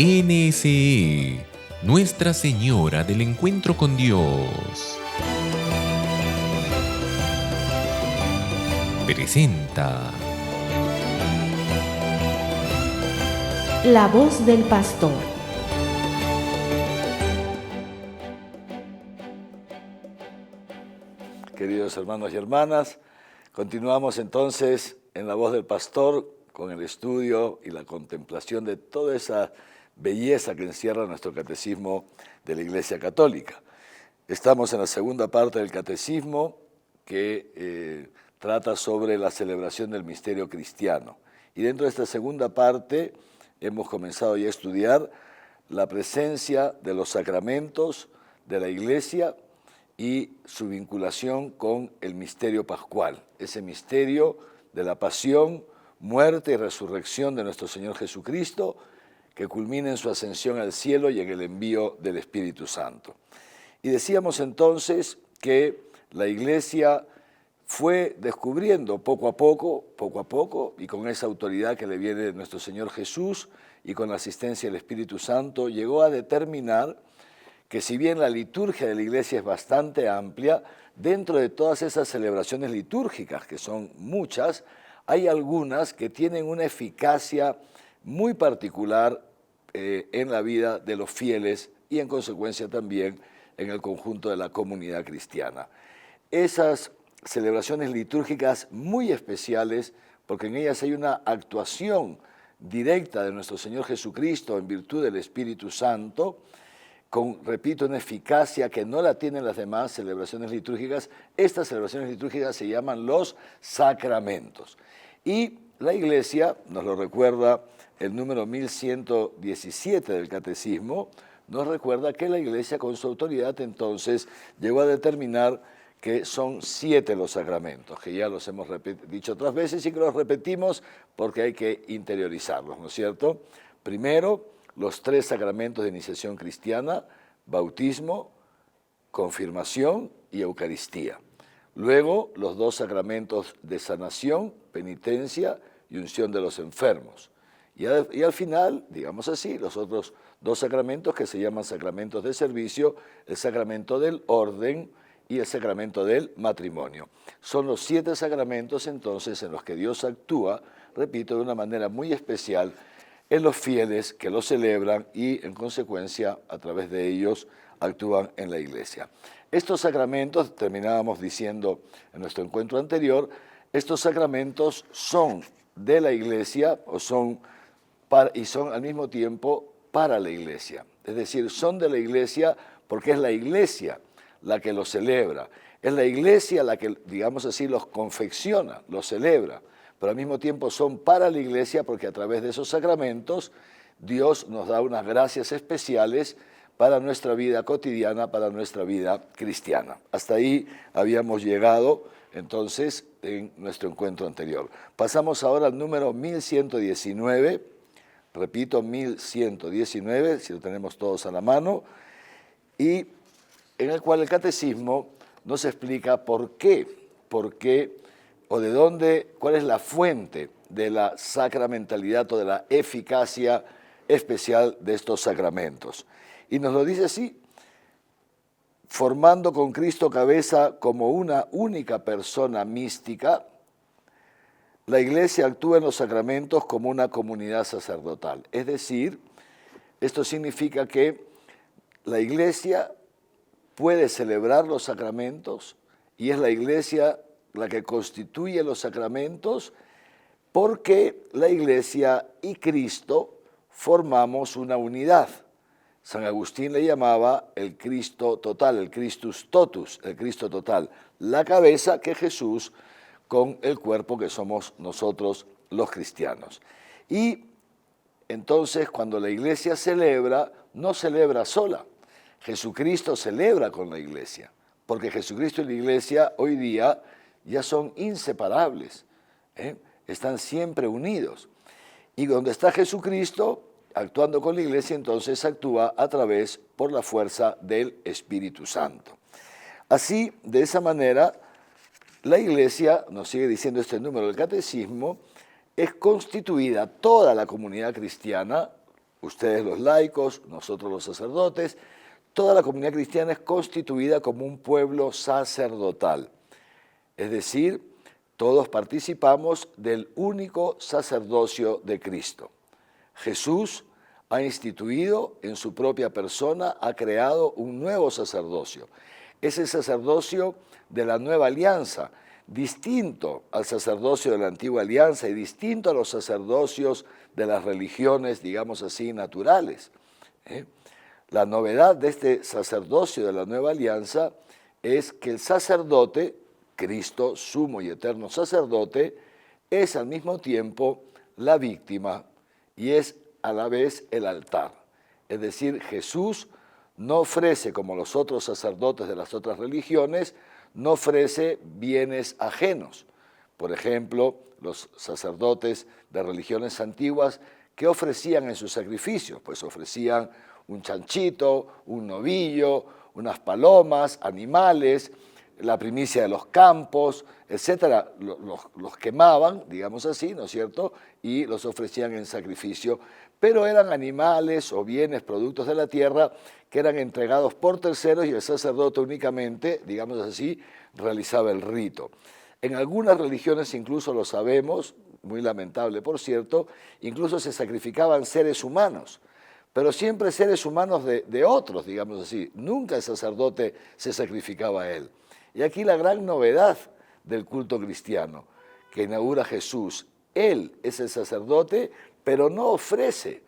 NSE, Nuestra Señora del Encuentro con Dios, presenta La voz del pastor. Queridos hermanos y hermanas, continuamos entonces en La voz del pastor con el estudio y la contemplación de toda esa belleza que encierra nuestro catecismo de la Iglesia Católica. Estamos en la segunda parte del catecismo que trata sobre la celebración del misterio cristiano. Y dentro de esta segunda parte hemos comenzado ya a estudiar la presencia de los sacramentos de la Iglesia y su vinculación con el misterio pascual, ese misterio de la pasión, muerte y resurrección de nuestro Señor Jesucristo, que culmina en su ascensión al cielo y en el envío del Espíritu Santo. Y decíamos entonces que la Iglesia fue descubriendo poco a poco, y con esa autoridad que le viene de nuestro Señor Jesús y con la asistencia del Espíritu Santo, llegó a determinar que si bien la liturgia de la Iglesia es bastante amplia, dentro de todas esas celebraciones litúrgicas, que son muchas, hay algunas que tienen una eficacia muy particular en la vida de los fieles y en consecuencia también en el conjunto de la comunidad cristiana. Esas celebraciones litúrgicas muy especiales, porque en ellas hay una actuación directa de nuestro Señor Jesucristo en virtud del Espíritu Santo, con, repito, una eficacia que no la tienen las demás celebraciones litúrgicas. Estas celebraciones litúrgicas se llaman los sacramentos. Y la Iglesia, nos lo recuerda el número 1117 del Catecismo, nos recuerda que la Iglesia con su autoridad entonces llegó a determinar que son 7 los sacramentos, que ya los hemos dicho otras veces y que los repetimos porque hay que interiorizarlos, ¿no es cierto? Primero, los 3 sacramentos de iniciación cristiana: bautismo, confirmación y Eucaristía. Luego, los 2 sacramentos de sanación, penitencia y unción de los enfermos. Y al final, digamos así, los otros 2 sacramentos que se llaman sacramentos de servicio, el sacramento del orden y el sacramento del matrimonio. Son los 7 sacramentos entonces en los que Dios actúa, repito, de una manera muy especial en los fieles que lo celebran y, en consecuencia, a través de ellos actúan en la Iglesia. Estos sacramentos, terminábamos diciendo en nuestro encuentro anterior, estos sacramentos son de la Iglesia y son al mismo tiempo para la Iglesia. Es decir, son de la Iglesia porque es la Iglesia la que los celebra. Es la Iglesia la que, digamos así, los confecciona, los celebra. Pero al mismo tiempo son para la Iglesia porque a través de esos sacramentos Dios nos da unas gracias especiales para nuestra vida cotidiana, para nuestra vida cristiana. Hasta ahí habíamos llegado entonces en nuestro encuentro anterior. Pasamos ahora al número 1119, repito, 1119, si lo tenemos todos a la mano, y en el cual el Catecismo nos explica por qué o de dónde, cuál es la fuente de la sacramentalidad o de la eficacia especial de estos sacramentos. Y nos lo dice así: formando con Cristo cabeza como una única persona mística, la Iglesia actúa en los sacramentos como una comunidad sacerdotal. Es decir, esto significa que la Iglesia puede celebrar los sacramentos y es la Iglesia la que constituye los sacramentos porque la Iglesia y Cristo formamos una unidad. San Agustín le llamaba el Cristo total, el Christus totus, el Cristo total, la cabeza que Jesús con el cuerpo que somos nosotros los cristianos. Y entonces cuando la Iglesia celebra, no celebra sola. Jesucristo celebra con la Iglesia, porque Jesucristo y la Iglesia hoy día ya son inseparables, están siempre unidos. Y donde está Jesucristo actuando con la Iglesia, entonces actúa a través, por la fuerza del Espíritu Santo. Así, de esa manera, la Iglesia, nos sigue diciendo este número del Catecismo, es constituida toda la comunidad cristiana ustedes los laicos, nosotros los sacerdotes, toda la comunidad cristiana es constituida como un pueblo sacerdotal. Es decir, todos participamos del único sacerdocio de Cristo. Jesús ha instituido en su propia persona, ha creado un nuevo sacerdocio. Es el sacerdocio de la nueva alianza, distinto al sacerdocio de la antigua alianza y distinto a los sacerdocios de las religiones, digamos así, naturales. La novedad de este sacerdocio de la nueva alianza es que el sacerdote, Cristo, sumo y eterno sacerdote, es al mismo tiempo la víctima y es a la vez el altar. Es decir, Jesús no ofrece, como los otros sacerdotes de las otras religiones, no ofrece bienes ajenos. Por ejemplo, los sacerdotes de religiones antiguas, ¿qué ofrecían en sus sacrificios? Pues ofrecían un chanchito, un novillo, unas palomas, animales, la primicia de los campos, etcétera. Los quemaban, digamos así, ¿no es cierto?, y los ofrecían en sacrificio, pero eran animales o bienes, productos de la tierra, que eran entregados por terceros y el sacerdote únicamente, digamos así, realizaba el rito. En algunas religiones incluso lo sabemos, muy lamentable por cierto, incluso se sacrificaban seres humanos, pero siempre seres humanos de otros, digamos así. Nunca el sacerdote se sacrificaba a él. Y aquí la gran novedad del culto cristiano que inaugura Jesús. Él es el sacerdote, pero no ofrece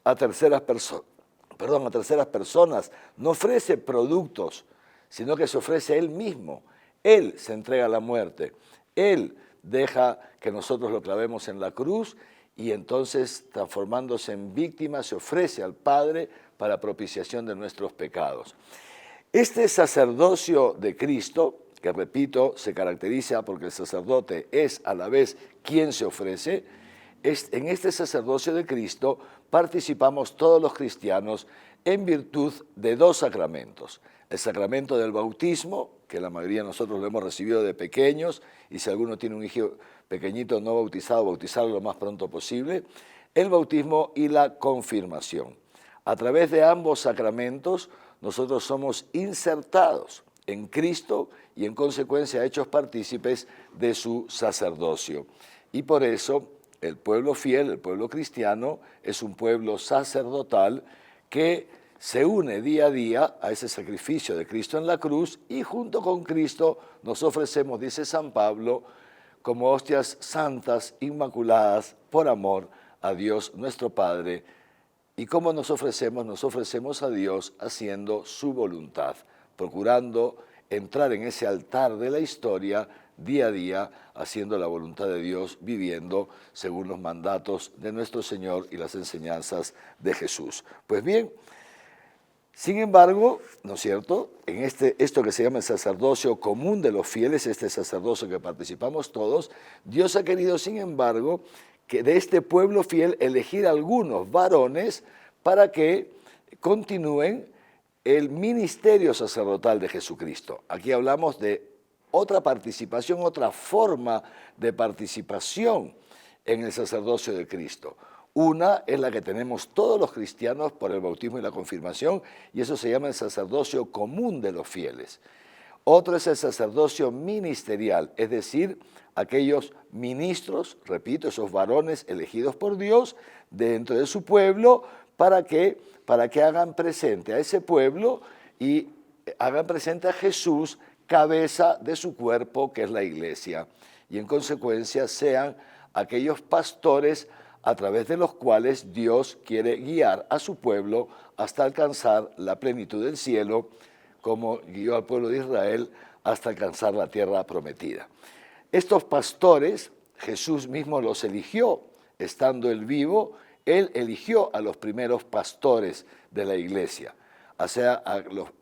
a terceras personas, no ofrece productos, sino que se ofrece Él mismo. Él se entrega a la muerte. Él deja que nosotros lo clavemos en la cruz y entonces, transformándose en víctima, se ofrece al Padre para propiciación de nuestros pecados. Este sacerdocio de Cristo, que repito, se caracteriza porque el sacerdote es a la vez quien se ofrece, en este sacerdocio de Cristo participamos todos los cristianos en virtud de dos sacramentos. El sacramento del bautismo, que la mayoría de nosotros lo hemos recibido de pequeños, y si alguno tiene un hijo pequeñito no bautizado, bautizarlo lo más pronto posible, el bautismo y la confirmación. A través de ambos sacramentos nosotros somos insertados en Cristo y en consecuencia hechos partícipes de su sacerdocio. Y por eso el pueblo fiel, el pueblo cristiano, es un pueblo sacerdotal que se une día a día a ese sacrificio de Cristo en la cruz y junto con Cristo nos ofrecemos, dice San Pablo, como hostias santas, inmaculadas, por amor a Dios nuestro Padre. ¿Y cómo nos ofrecemos? Nos ofrecemos a Dios haciendo su voluntad, procurando entrar en ese altar de la historia día a día, haciendo la voluntad de Dios, viviendo según los mandatos de nuestro Señor y las enseñanzas de Jesús. Pues bien, sin embargo, ¿no es cierto?, en esto que se llama el sacerdocio común de los fieles, este sacerdocio que participamos todos, Dios ha querido, sin embargo, que de este pueblo fiel elegir algunos varones para que continúen el ministerio sacerdotal de Jesucristo. Aquí hablamos de otra participación, otra forma de participación en el sacerdocio de Cristo. Una es la que tenemos todos los cristianos por el bautismo y la confirmación, y eso se llama el sacerdocio común de los fieles. Otro es el sacerdocio ministerial, es decir, aquellos ministros, repito, esos varones elegidos por Dios dentro de su pueblo para que hagan presente a ese pueblo y hagan presente a Jesús, cabeza de su cuerpo, que es la iglesia, y en consecuencia sean aquellos pastores a través de los cuales Dios quiere guiar a su pueblo hasta alcanzar la plenitud del cielo, como guió al pueblo de Israel hasta alcanzar la tierra prometida. Estos pastores, Jesús mismo los eligió, estando él vivo, él eligió a los primeros pastores de la iglesia, o sea,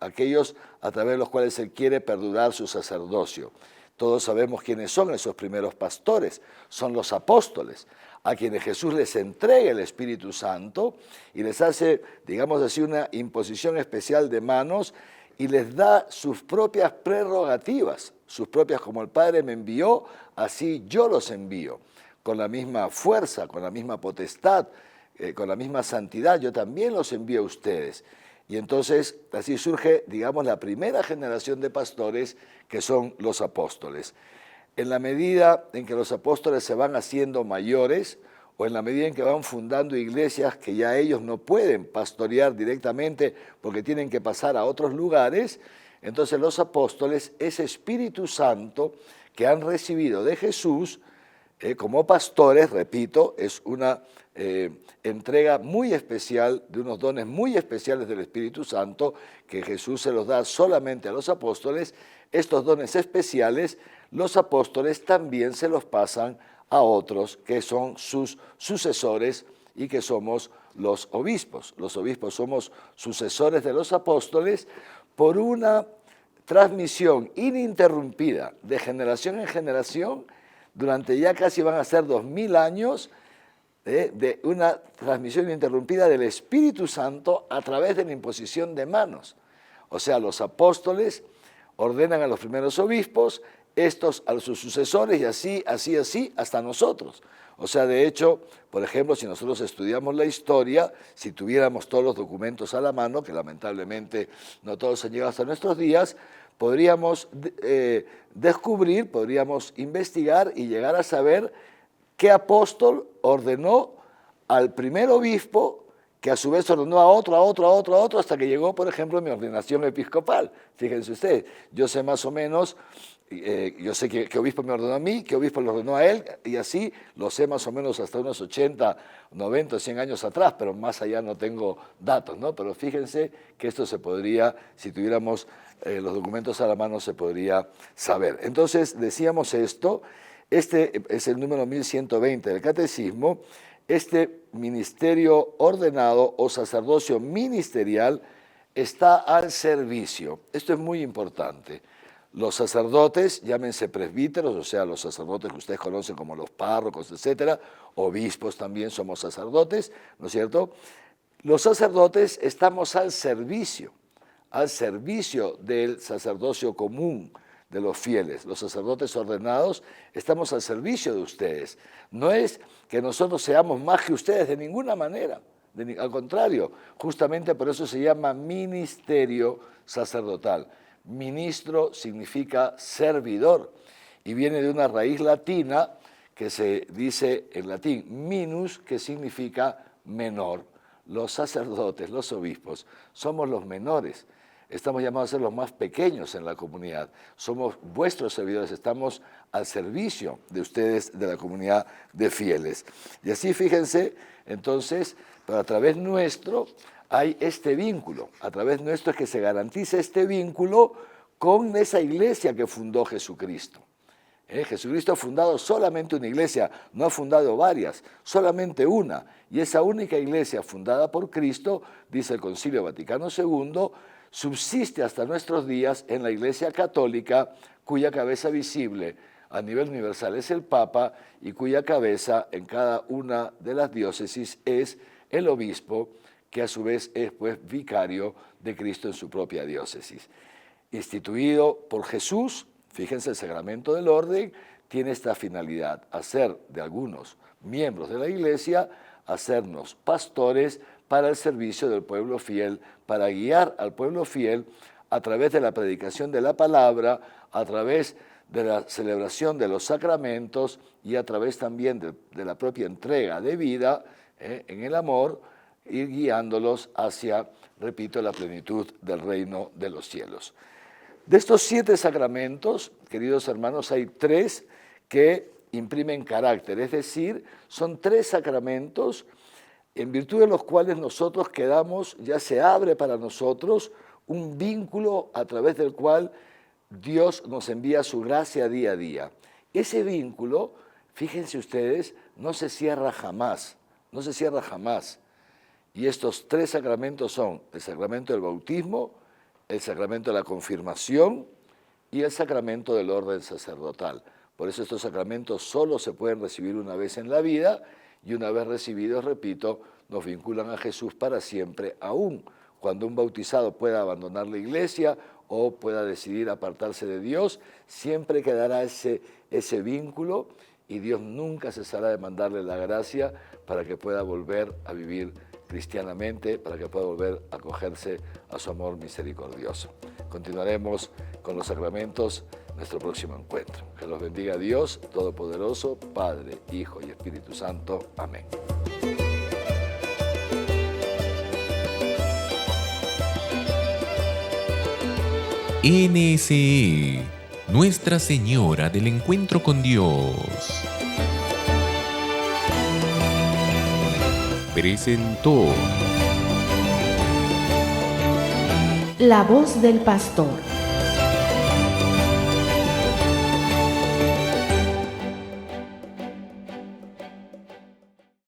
aquellos a través de los cuales él quiere perdurar su sacerdocio. Todos sabemos quiénes son esos primeros pastores, son los apóstoles, a quienes Jesús les entrega el Espíritu Santo y les hace, digamos así, una imposición especial de manos y les da sus propias prerrogativas, sus propias, como el Padre me envió, así yo los envío, con la misma fuerza, con la misma potestad, con la misma santidad, yo también los envío a ustedes. Y entonces así surge, digamos, la primera generación de pastores, que son los apóstoles. En la medida en que los apóstoles se van haciendo mayores, o en la medida en que van fundando iglesias que ya ellos no pueden pastorear directamente porque tienen que pasar a otros lugares, entonces los apóstoles, ese Espíritu Santo que han recibido de Jesús, como pastores, repito, es una entrega muy especial, de unos dones muy especiales del Espíritu Santo, que Jesús se los da solamente a los apóstoles. Estos dones especiales, los apóstoles también se los pasan a otros que son sus sucesores y que somos los obispos. Los obispos somos sucesores de los apóstoles por una transmisión ininterrumpida de generación en generación durante ya casi van a ser 2000 años de una transmisión ininterrumpida del Espíritu Santo a través de la imposición de manos. O sea, los apóstoles ordenan a los primeros obispos, estos a sus sucesores y así, hasta nosotros. O sea, de hecho, por ejemplo, si nosotros estudiamos la historia, si tuviéramos todos los documentos a la mano, que lamentablemente no todos han llegado hasta nuestros días, podríamos descubrir, podríamos investigar y llegar a saber qué apóstol ordenó al primer obispo, que a su vez ordenó a otro, hasta que llegó, por ejemplo, mi ordenación episcopal. Fíjense ustedes, yo sé más o menos, yo sé qué obispo me ordenó a mí, qué obispo lo ordenó a él, y así lo sé más o menos hasta unos 80, 90, 100 años atrás, pero más allá no tengo datos, ¿no? Pero fíjense que esto se podría, si tuviéramos los documentos a la mano, se podría saber. Entonces, decíamos esto, este es el número 1120 del Catecismo. Este ministerio ordenado o sacerdocio ministerial está al servicio. Esto es muy importante. Los sacerdotes, llámense presbíteros, o sea, los sacerdotes que ustedes conocen como los párrocos, etcétera, obispos también somos sacerdotes, ¿no es cierto? Los sacerdotes estamos al servicio del sacerdocio común de los fieles. Los sacerdotes ordenados estamos al servicio de ustedes. No es que nosotros seamos más que ustedes de ninguna manera, al contrario, justamente por eso se llama ministerio sacerdotal. Ministro significa servidor y viene de una raíz latina que se dice en latín minus, que significa menor. Los sacerdotes, los obispos, somos los menores. Estamos llamados a ser los más pequeños en la comunidad. Somos vuestros servidores, estamos al servicio de ustedes, de la comunidad de fieles. Y así fíjense, entonces, pero a través nuestro hay este vínculo. A través nuestro es que se garantiza este vínculo con esa iglesia que fundó Jesucristo. Jesucristo ha fundado solamente una iglesia, no ha fundado varias, solamente una. Y esa única iglesia fundada por Cristo, dice el Concilio Vaticano II, subsiste hasta nuestros días en la Iglesia Católica, cuya cabeza visible a nivel universal es el Papa y cuya cabeza en cada una de las diócesis es el obispo, que a su vez es pues vicario de Cristo en su propia diócesis. Instituido por Jesús, fíjense, el sacramento del orden tiene esta finalidad, hacer de algunos miembros de la Iglesia, hacernos pastores para el servicio del pueblo fiel, para guiar al pueblo fiel a través de la predicación de la palabra, a través de la celebración de los sacramentos y a través también de la propia entrega de vida en el amor, ir guiándolos hacia, repito, la plenitud del reino de los cielos. De estos 7 sacramentos, queridos hermanos, hay 3 que imprimen carácter, es decir, son 3 sacramentos en virtud de los cuales nosotros quedamos, ya se abre para nosotros un vínculo a través del cual Dios nos envía su gracia día a día. Ese vínculo, fíjense ustedes, no se cierra jamás, no se cierra jamás. Y estos 3 sacramentos son el sacramento del bautismo, el sacramento de la confirmación y el sacramento del orden sacerdotal. Por eso estos sacramentos solo se pueden recibir una vez en la vida y una vez recibidos, repito, nos vinculan a Jesús para siempre, aún cuando un bautizado pueda abandonar la iglesia o pueda decidir apartarse de Dios, siempre quedará ese vínculo y Dios nunca cesará de mandarle la gracia para que pueda volver a vivir cristianamente, para que pueda volver a acogerse a su amor misericordioso. Continuaremos con los sacramentos en nuestro próximo encuentro. Que los bendiga Dios Todopoderoso, Padre, Hijo y Espíritu Santo. Amén. NSE, Nuestra Señora del Encuentro con Dios, presentó La voz del pastor.